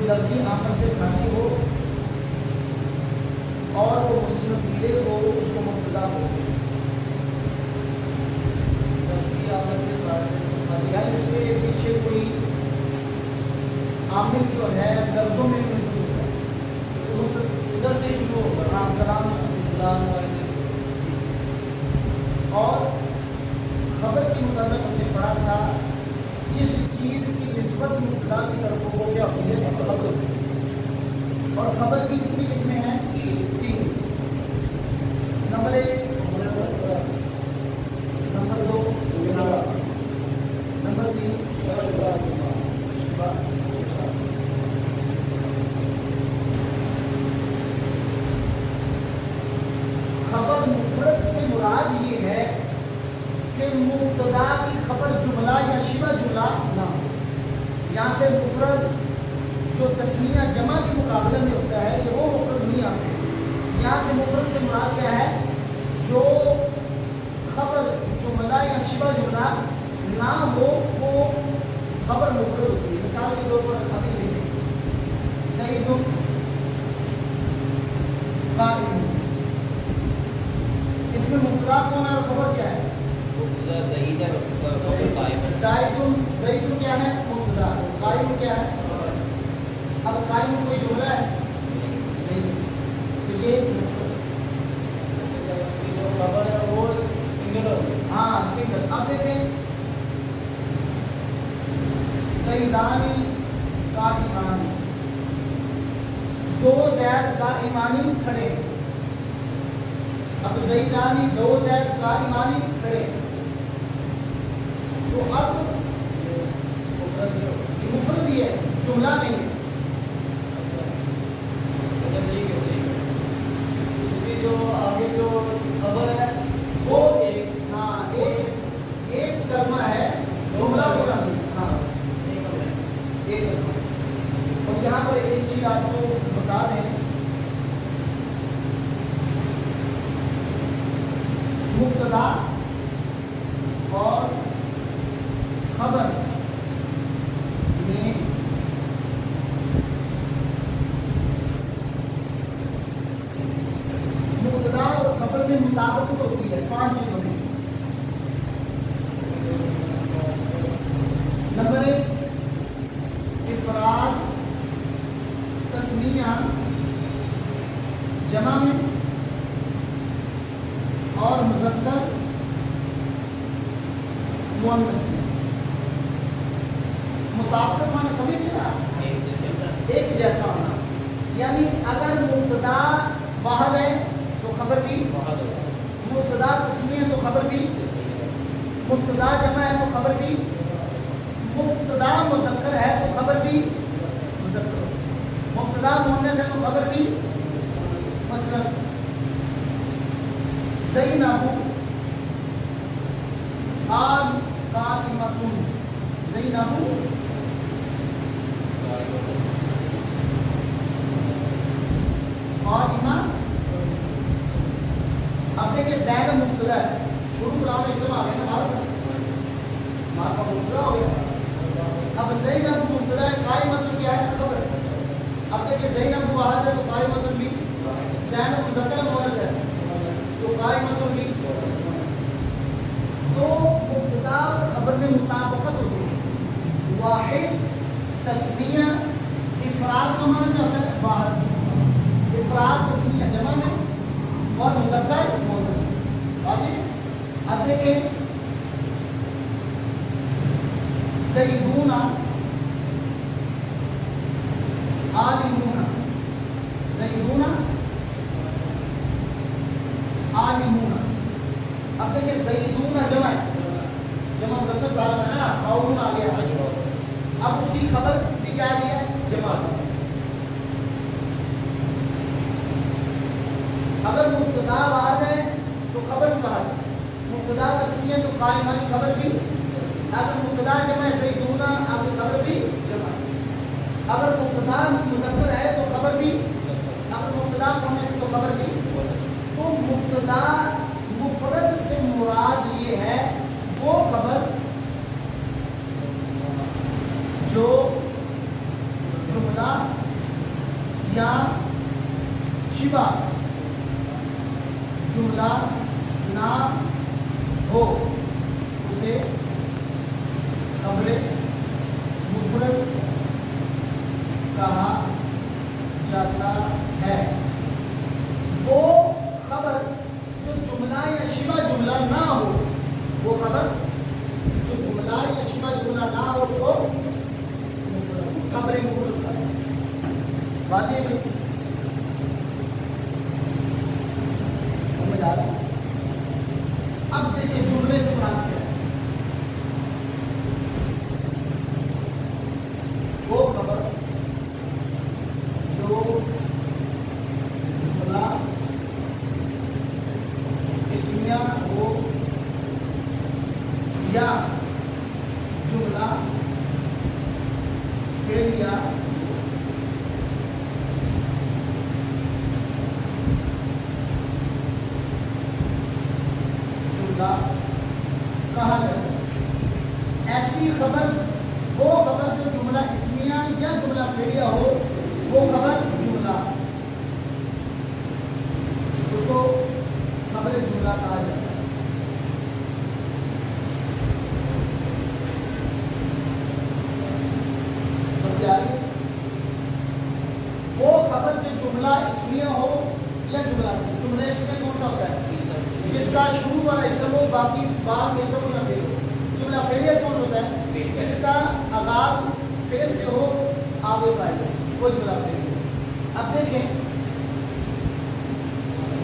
لفظی آخر سے بھاری ہو اور وہ مسلم پیلے ہو اس کو مبتدا ہوتے ہیں. لفظی آخر سے بھاری یعنی اس کے پیچھے کوئی عامل جو ہے لفظوں میں موجود ہے تو ادھر سے شروع ہوگا. ہاں کلام اور خبر کی متعلق ہم نے پڑھا تھا جس چیز کی نسبت مبتدا کی طرف ہو وہ کیا ہوتی ہے خبر. اور خبر کی کتنی قسمیں ہیں؟ 3. نمبر 1 نمبر 2 نمبر 3 خبر مفرد سے مراد یہ ہے کہ مبتدا کی خبر جملہ یا شبہ جملہ نہ ہو. یہاں سے مفرد جو تسمیہ جمع کے مقابلے میں ہوتا ہے کہ وہ مفرد نہیں آتے. یہاں سے مفرد سے مراد کیا ہے؟ جو خبر جملہ یا شبہ جملہ نہ ہو وہ خبر مفرد ہوتی ہے. مثال کے طور پر ابھی دیکھیں زید قائم، اس میں مبتدا کون ہے اور خبر کیا ہے؟ زید کیا ہے؟ مبتدا. قائم کیا ہے؟ اب قائم کوئی جملہ ہے نہیں تو یہ خبر ہے وہ سنگل ہوگی. ہاں سنگل. اب دیکھیں زیدانی قائمانی، 2 زید قائمانی کھڑے. اب زیدانی 2 زید قائمانی کھڑے تو اب مفرد ہی ہے جملہ نہیں ہے. اس کی جو آگے جو خبر ہے وہ ایک کلمہ ہے جملہ پورا نہیں. ہاں ایک کلمہ. اور یہاں پر ایک چیز آپ کو بتا دیں، مبتدا اور خبر میں مبتدا اور خبر میں مطابقت ہوتی ہے 5 چیزوں میں. نمبر 1 افراد تسمیہ جمع میں اور مذکر مؤنث میں. مطابقت معنی سمجھتے نا ایک جیسا ہونا. یعنی اگر مبتدا واحد ہے تو خبر بھی واحد ہوگا. مبتدا تسمیہ ہے تو خبر بھی. مبتدا جمع ہے تو خبر بھی. مبتدا مذکر ہے تو خبر بھی مذکر. مبتدا مؤنث ہے تو خبر بھی. مثلا زینب قائمۃ، زینب قائمہ. اب دیکھیں زینب مبتدا ہے، شروع کلام اسم آ گیا نا مارکا مبتدا ہو گیا. اب زینب مبتدا ہے، قائمۃ کیا ہے؟ خبر. اب دیکھیں زینب واحد ہے تو قائمۃ بھی. زینب مذکر مؤنث ہے تو قائمۃ بھی. تو مبتدا اور خبر میں مطابقت ہوتی ہے. واحد تسمیہ افراد کا معنی کیا ہوتا ہے؟ واحد. افراد تسمیہ جمع میں اور مذکر مؤنث میں. واضح. اب دیکھیں زیدون عالمون، زیدون عالمون. اب دیکھیں زیدون جمع ہے، جمع مذکر سالم ہے نا، قوم آ گیا. اب اس کی خبر بھی کیا دی ہے؟ جمع. اگر مبتدا واحد ہے تو خبر بھی واحد. مبتدا تسمیہ تو قائمہ کی خبر بھی. اگر مبتدا جمع ہے زیدون آپ کی خبر بھی جمع. اگر مبتدا مذکر ہے تو خبر بھی. اگر مبتدا مؤنث ہے تو خبر بھی. تو مبتدا مفرد سے مراد یہ ہے وہ خبر جو جملہ یا شبہ جملہ نہ ہو اسے خبر مفرد کہا جاتا ہے. وہ خبر جو جملہ یا شبہ جملہ نہ ہو، وہ خبر جو جملہ یا شبہ جملہ نہ ہو اس کو خبر مفرد کہا. واضح ہے؟ سمجھ آ رہا ہے؟ اب دیکھیے جملے سے مراد کیا ہے. وہ خبر جو جملہ اسمیہ ہو یا جملہ فعلیہ کہا جاتا ہے. ایسی خبر وہ خبر جو جملہ اسمیہ یا جملہ فعلیہ ہو، وہ خبر جملہ، اس کو خبر جملہ کہا جاتا ہے. سمجھ آ رہی ہے؟ وہ خبر جو جملہ اسمیہ ہو یا جملہ اسمیہ کون سا ہوتا ہے؟ جس کا شروع والا اسم ہو باقی بعد اسم نہ فعل ہو. جملہ فعلیہ کون ہوتا ہے؟ جس کا آغاز فعل سے ہو آگے فاعل ہو، وہ جملہ فعلیہ. اب دیکھیں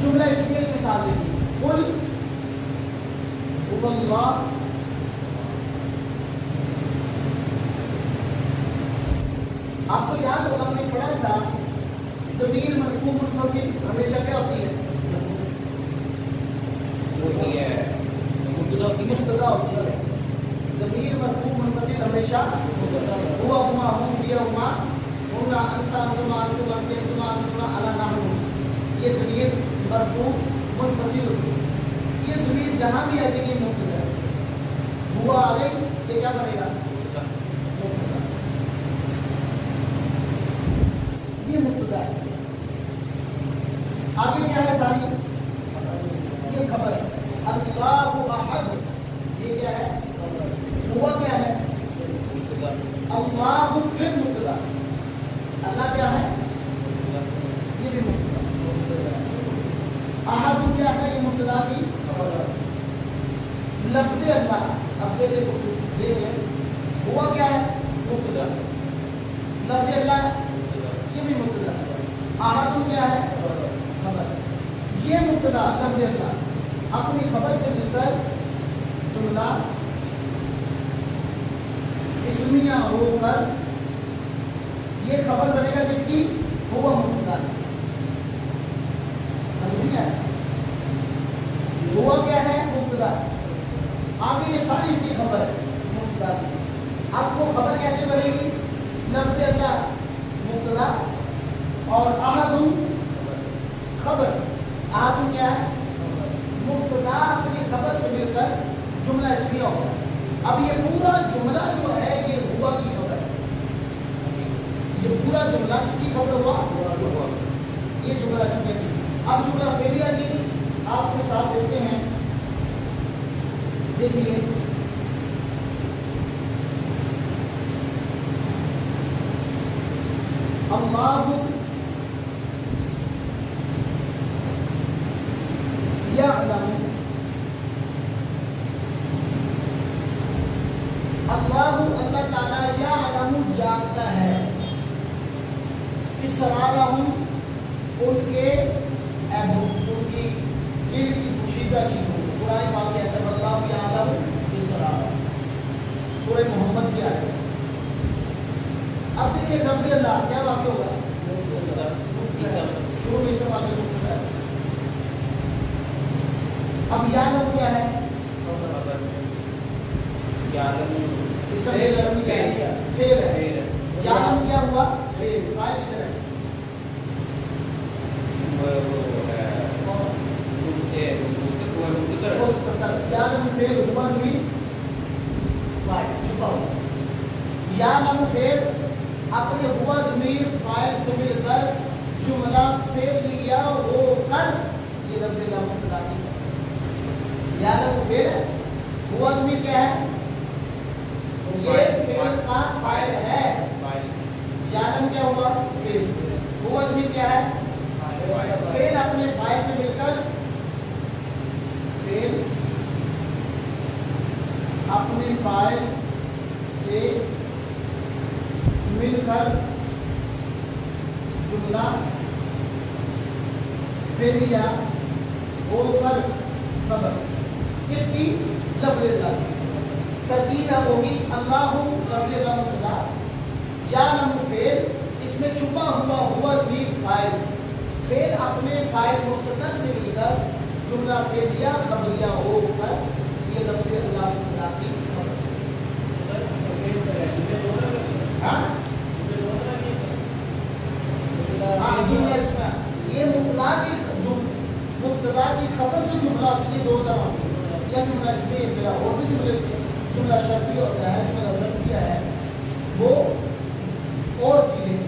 جملہ اسمیہ کی مثال دیکھیں. قل هو اللہ، آپ کو یاد ہوگا ہم نے پڑھا تھا ضمیر مرفوع منفصل ہمیشہ کیا ہوتی ہے؟ مبتدا ہوتی ہے. ضمیر مرفوع منفصل ہمیشہ ہوا ہما ہم بیا ہما ہونا انتا انتما انتم انتے انتما انتما الا نحن. یہ ضمیر مرفوع منفصل ہوتی ہے. یہ ضمیر جہاں بھی آئے گی مبتدا ہے. ہوا آ گئی یہ کیا بنے گا؟ مبتدا. یہ مبتدا ہے. آگے کیا ہے ساری؟ یہ خبر ہے. اللہ احد، یہ کیا ہے؟ ہوا کیا ہے؟ اللہ پھر مبتدا. اللہ کیا ہے؟ یہ بھی مبتدا. احد کیا ہے؟ یہ مبتدا کی لفظ اللہ. اب دیکھیں ہوا کیا ہے؟ مبتدا. لفظ اللہ یہ بھی مبتدا. احد کیا ہے؟ خبر. یہ مبتدا لفظ اللہ اپنی خبر سے مل کر جملہ اسمیہ ہو کر یہ خبر بنے گا کس کی؟ ہوا مبتدا. سمجھ گیا؟ ہوا کیا ہے؟ مبتدا. آگے یہ ساری اس کی خبر ہے مبتدا کی. اب وہ خبر کیسے بنے گی؟ لفظ اللہ مبتدا اور احد خبر. احد کیا ہے؟ مبتدا اپنی خبر سے مل کر جملہ اسمیہ ہوگا. اب یہ پورا جملہ جو ہے یہ ہوا کی خبر ہے. یہ پورا جملہ کس کی خبر ہوا؟ یہ جملہ اسمیہ کی. اب جملہ فعلیہ کی آپ مثال دیتے ہیں. دیکھیے اللہ یعلم، اللہ تعالیٰ یعلم جانتا ہے. اسرارہم ان کے عیبوں، ان کی دل کی پوشیدہ چیزوں. قرآن پاک کہتا ہے اللہ یعلم اسرارہم، سورہ محمد کی آیت. اب دیکھیں لفظ اللہ کیا واقع ہوگا؟ شروع میں سے واقع ہوتا ہے. اب یعلم کیا ہے؟ اس میں یعلم کیا ہے؟ فعل ہے. یعلم کیا ہوا؟ فعل. فاعل کدھر ہے؟ یعلم فعل ہوا ضمیر فاعل چھپا ہوا. یعلم فعل اپنے ہوا ضمیر فاعل سے مل کر جملہ فعلیہ ہو کر، یہ لفظ لا مبتدا کی یعلم فعل ہے، ہوا اس میں کیا ہے؟ یہ فعل کا فاعل ہے، یعلم کیا ہوا؟ فعل، ہوا اس میں کیا ہے؟ فعل اپنے فاعل سے مل کر، فعل اپنے فاعل سے مل کر جملہ فعلیہ ہو کر خبر کس کی؟ لفظ اللہ کی۔ ترتیب اب ہوگی اللہ لفظ اللہ مبتدا، یعلم فعل، اس میں چھپا ہوا ہوا بھی فاعل، فعل اپنے فاعل مستتر سے مل کر جملہ فعلیہ خبریہ ہو کر یہ لفظ اللہ مبتدا کی خبر۔ ہاں جملہ اس میں یہ مبتدا کی خبر جو جملہ ہوتی ہے دو طرح ہوتی ہے، یا جملہ اس میں پھر اور بھی جملہ شرطی ہوتا ہے، جملہ ظرفیہ ہے، وہ اور چیزیں،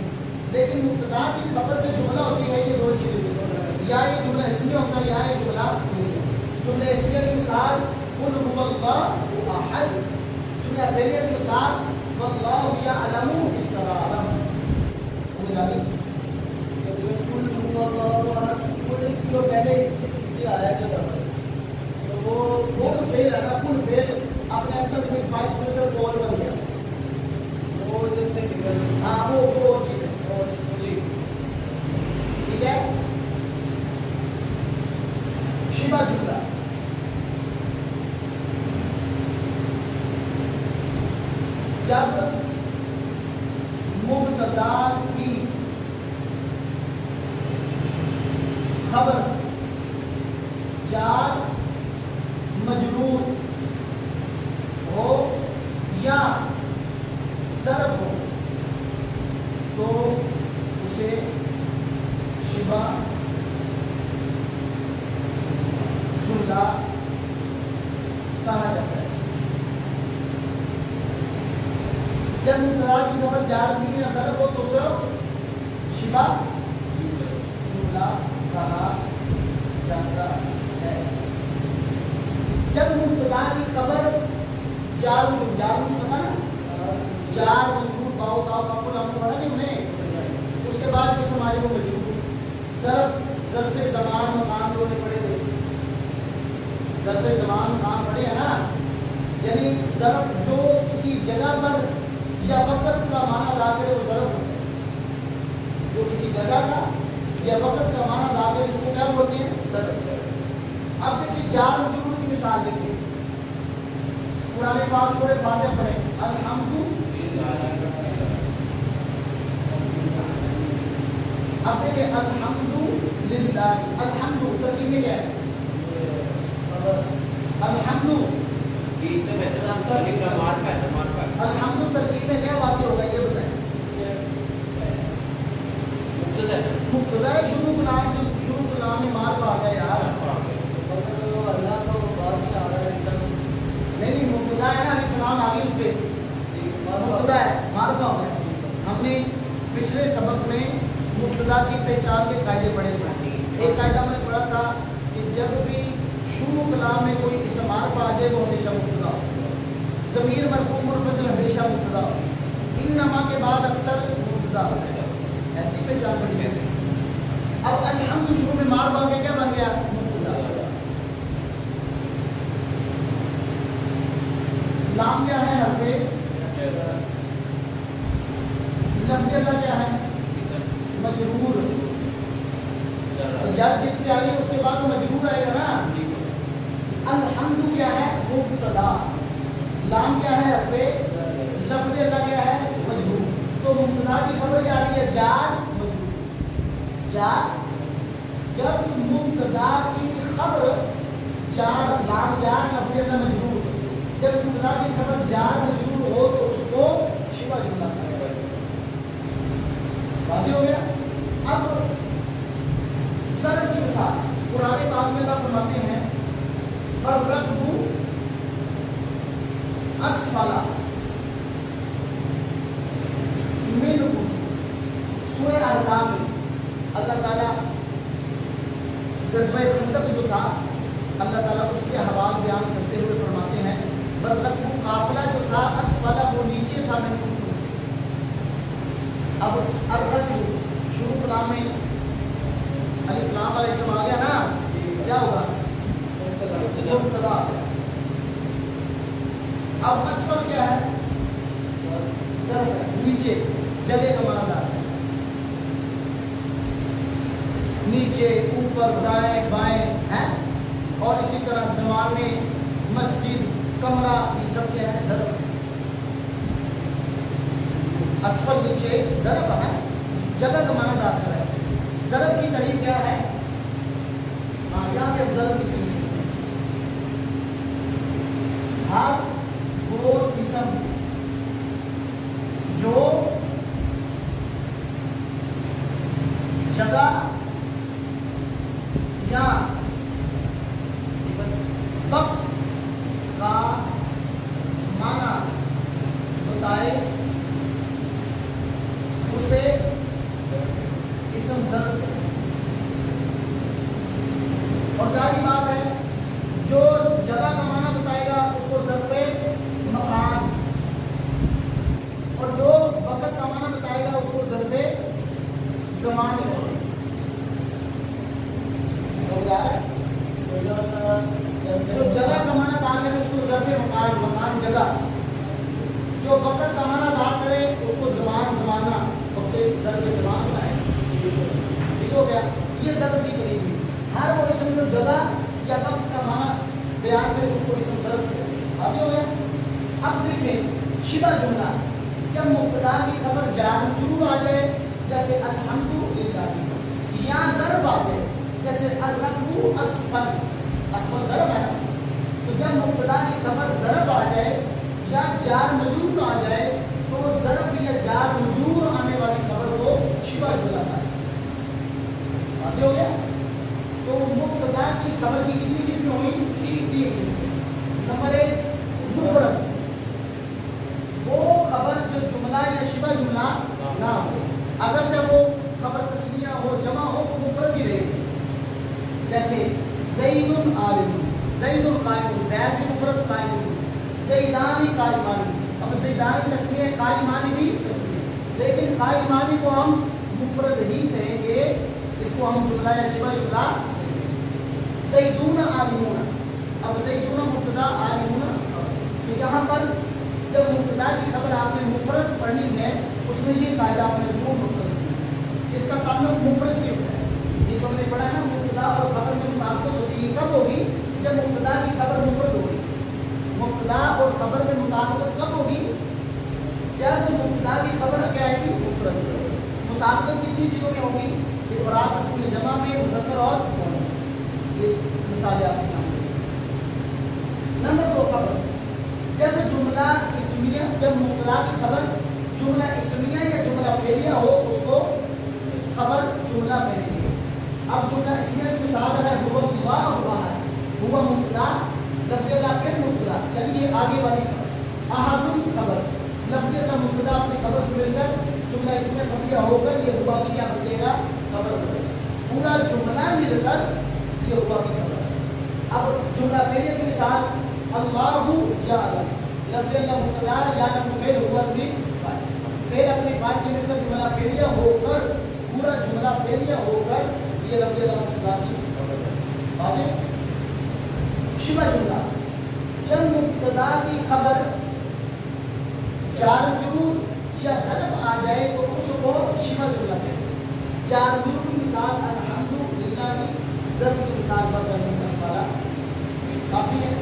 لیکن مبتدا کی خبر جو جملہ ہوتی ہے یہ دو چیزیں، یا یہ جملہ اسمی ہوتا ہے یا یہ جملہ فعلیہ۔ جملہ اسمیہ کی مثال قل هو اللہ احد، جملہ فعلیہ کی مثال واللہ یعلم اسرارہ۔ سمجھ آ گئی؟ قل هو اللہ احد، قل جو پہلے اس کی آیا جو وہ تو فعل ہے نا، قل فعل اپنے اندر میں فائل سے مل کر قول بن گیا، وہ جیسے ہاں وہ چیز ہے جی ٹھیک ہے۔ شبہ جملہ، جب مبتدا کی خبر جار مجرور ہو یا ظرف ہو تو اسے شبہ جملہ کہا جاتا ہے۔ جب مبتدا کی خبر جار مجرور یا ظرف ہو تو اسے شبہ جملہ کہا جاتا ہے۔ جب مبتدا کی خبر جار مجرور پتا نا، جار مجرور باؤ کا کفل ہم نے پڑھا نہیں انہیں، اس کے بعد اس ہمارے کو مجرور ظرف زمان مقام جو نے پڑھے تھے، ظرف زمان مقام پڑھے ہیں نا، یعنی ظرف جو کسی جگہ پر یا وقت کا معنی ادا کرے وہ ظرف ہوتا ہے، جو کسی جگہ کا یا وقت کا معنی ادا کرے اس کو کیا بولتے ہیں؟ ظرف۔ اب دیکھیے جار مجرور کی مثال دیکھیے، قرآن پاک سورہ فاتحہ پڑھیں، الحمد، اب دیکھیں الحمد للہ، الحمد ترکیب میں کیا ہے؟ الحمد الحمد ترکیب میں کیا واقع ہوگا یہ بتائیں؟ مبتدا شروع کلام میں مار پا گیا یار، اللہ تو بات نہیں آ رہا ہے، نہیں مبتدا ہے نا، السلام آ گئی اس پہ مبتدا ہے، معرفہ ہو گیا۔ ہم نے پچھلے سبق میں مبتدا کی پہچان کے قاعدے پڑھے تھے، ایک قاعدہ میں نے پڑھا تھا کہ جب بھی شروع کلام میں کوئی اسم معرفہ آ جائے وہ ہمیشہ مبتدا ہو، ضمیر مرفوع منفصل ہمیشہ مبتدا ہو، انما کے بعد اکثر مبتدا ہوتا ہے، ایسی پہچان بن گئی۔ اب الحمد شروع میں معرفہ آ کے کیا بن گیا؟ مبتدا۔ لام کیا ہے؟ حرف لفظ اللہ کیا ہے؟ مجرور، جب جس پہ آئی اس کے بعد تو مجرور آئے گا نا۔ الحمد کیا ہے؟ مبتدا، لام کیا ہے؟ حرف لفظ اللہ کیا ہے؟ مجرور، تو مبتدا کی خبر کیا آ رہی ہے؟ جار مجرور، جار، جب مبتدا کی خبر جار، لام جار لفظ اللہ مجرور، جب مبتدا کی خبر جار مجرور ہو تو اس کو شبہ جملہ کہا جاتا ہے۔ واضح ہو گیا؟ اب ظرف کی مثال قرآن پاک میں اللہ فرماتے ہیں فَالرَّكْبُ أَسْفَلَ مِنْكُمْ، سورہ احزاب میں اللہ تعالیٰ غزوہ خندق جو تھا اللہ تعالیٰ اس کے حوال بیان کرتے ہوئے فرماتے ہیں برکت وہ قافلہ جو تھا اسفلہ وہ نیچے تھا میں نے سے اب ارغت شروع کلام میں الف لام علیہ السلام آ گیا نا کیا ہوگا مبتدا اب اسفل کیا ہے ظرف ہے نیچے جگہ کا معنی دار ہے نیچے اوپر دائیں بائیں ہے اور اسی طرح زمان میں مسجد کمرہ یہ سب کیا ہے ظرف اسفل نیچے ظرف ہے جگہ کا معنی دار ہے ظرف کی تعریف کیا ہے یہاں پہ ظرف کی تعریف ہر وہ قسم جو جگہ یا وقت کا معنی بتائے اسے اسم ظرف اور ظاہری بات ہے جو جگہ کا معنی بتائے گا اس کو ظرف مکان اور جو وقت کا معنی بتائے گا اس کو ظرف زمان جو جگہ کا معنی دار کرے اس کو ظرف مکان مکان جگہ جو وقت کا معنی دار کرے اس کو زمان زمانہ وقت ظرف زمان ہے ٹھیک ہو گیا یہ ظرف کی تعریف ہے ہر وہ اسم جو جگہ یا وقت کا معنی بیان کرے اس کو اسم ظرف واضح ہو گیا اب دیکھیں شبہ جملہ جب مبتدا کی خبر جار مجرور آ جائے جیسے الحمدللہ یا ظرف آ جائے جیسے الرقو اسفل اسفل ظرف ہے تو جب مبتدا کی خبر ظرف آ جائے یا جار مجرور آ جائے تو وہ ظرف یا جار مجرور آنے والی خبر کو شبہ جملہ ہے واضح ہو گیا تو مبتدا کی خبر کی کتنی قسمیں ہوئی تین قسمیں نمبر ایک مفرد وہ خبر جو جملہ یا شبہ جملہ نہ ہو اگرچہ وہ خبر تسمیہ ہو جمع ہو تو مفرد ہی رہے گی جیسے زید عالم زید قائم زید مفرد قائم زیدان قائمان اب زیدان تسمیہ قائمان بھی تسمیہ لیکن قائمان کو ہم مفرد ہی کہیں گے اس کو ہم جملہ یا شبہ جملہ زیدون عالمون اب زیدون مبتدا عالمون تو یہاں پر جب مبتدا کی خبر آپ نے مفرد پڑھنی ہے اس میں یہ قاعدہ آپ نے ضرور مفرد اس کا تعلق مفرد سے ہوتا ہے یہ تو ہم نے پڑھا ہے نا مبتدا اور خبر میں مطابقت ہوتی ہے کب ہوگی جب مبتدا کی خبر مفرد ہوگی مبتدا اور خبر میں مطابقت کب ہوگی جب مبتدا کی خبر کیا آئے گی مفرد مطابقت کتنی چیزوں میں ہوگی افراد اسم جمع میں مذکر اور مؤنث یہ مثال آپ کے سامنے نمبر دو خبر جب جملہ اسمیہ جب مبتدا کی خبر جملہ اسمیہ یا جملہ فعلیہ ہو اس کو خبر جملہ کہیں گے اب جملہ اسمیہ کی مثال ہے ہوا ہوا ہے ہوا مبتدا لفظ کا پھر مبتدا یعنی یہ آگے والی خبر احد خبر لفظ کا مبتدا اپنی خبر سے مل کر جملہ اسمیہ فعلیہ ہو کر یہ ہوا کی کیا بنے گا خبر بنے گا پورا جملہ مل کر یہ ہوا کی خبر اب جملہ فعلیہ کی مثال اللہ یعلم لفظ اللہ مبتدا یعلم فعل ہوا بھی فعل اپنے فاعل سے مل کر جملہ فعلیہ ہو کر پورا جملہ فعلیہ ہو کر یہ لفظ اللہ مبتدا کی خبر ہے واضح شبہ جملہ جب مبتدا کی خبر جار مجرور یا ظرف آ جائے تو اس کو شبہ جملہ کہتے ہیں جار مجرور کی مثال الحمدللہ ظرف کی مثال پر اسم والا کافی ہے